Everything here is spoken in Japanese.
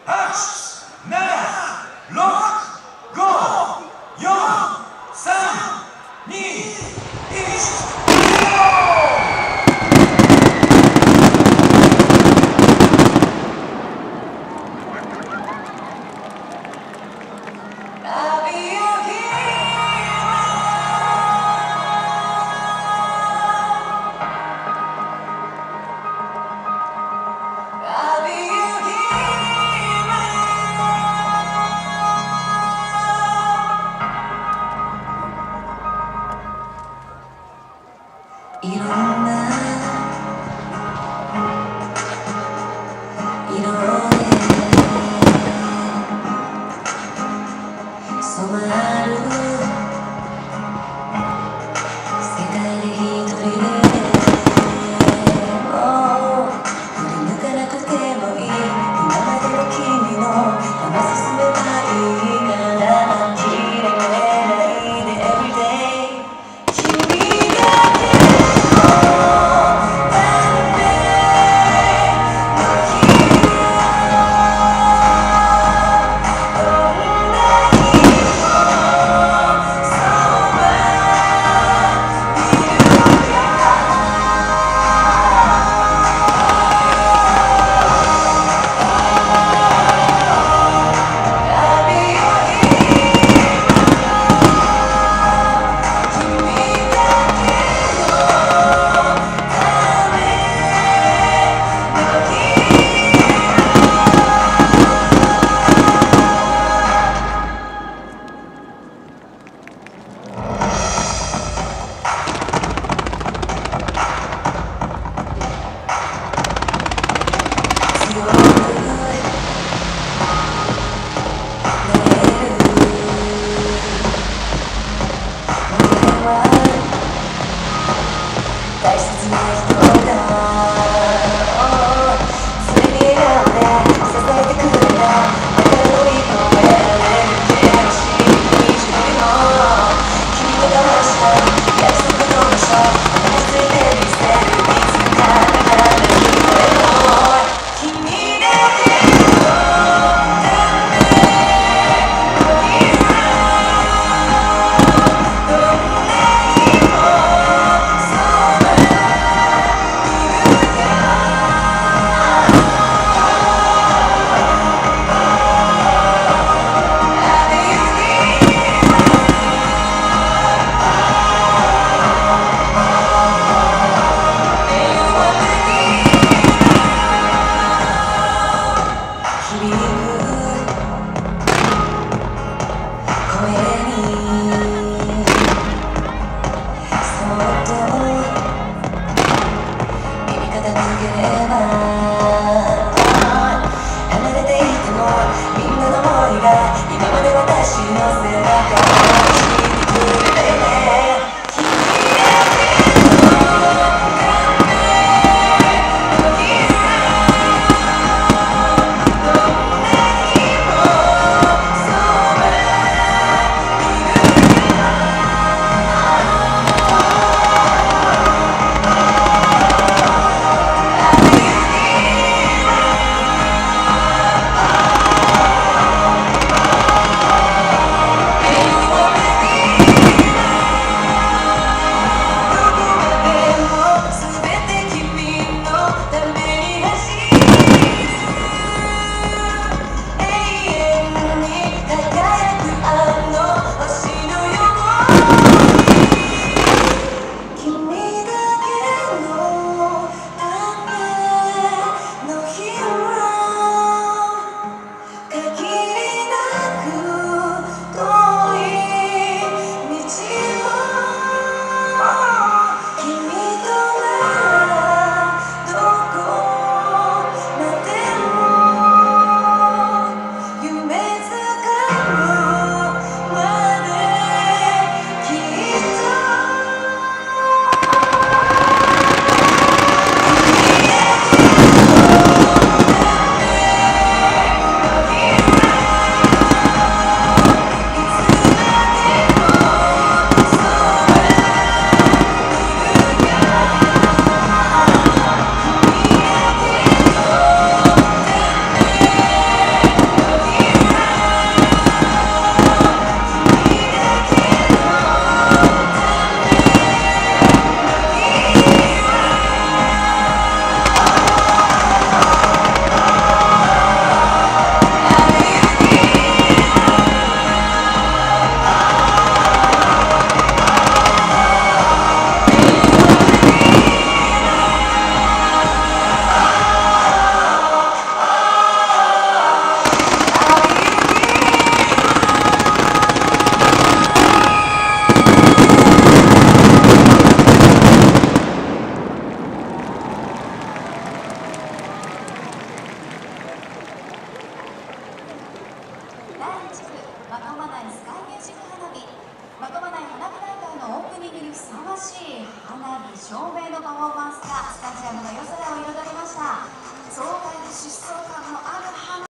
8、7、6、5、4、3、2、1。いろんな色で染まる世界で一人も振り向かなくてもいい今までの君のまま進めばいいから諦めないで Everyday 君だけ大切な人だそれに選んで支えてくれただから乗り越えられる険しい道のりも君と交わした約束の場所思いついてみせるいつかからない声も君だけのためどんな日も離れていてもみんなの想いが今まで私の背中を押してくれてね君だけのための日どんな日もそばにいるよ第1部まとまないスカイミュージック花火。まとまない花火大会のオープニングにふさわしい花火照明のパフォーマンスがスタジアムの夜空を彩りました。壮大で疾走感のある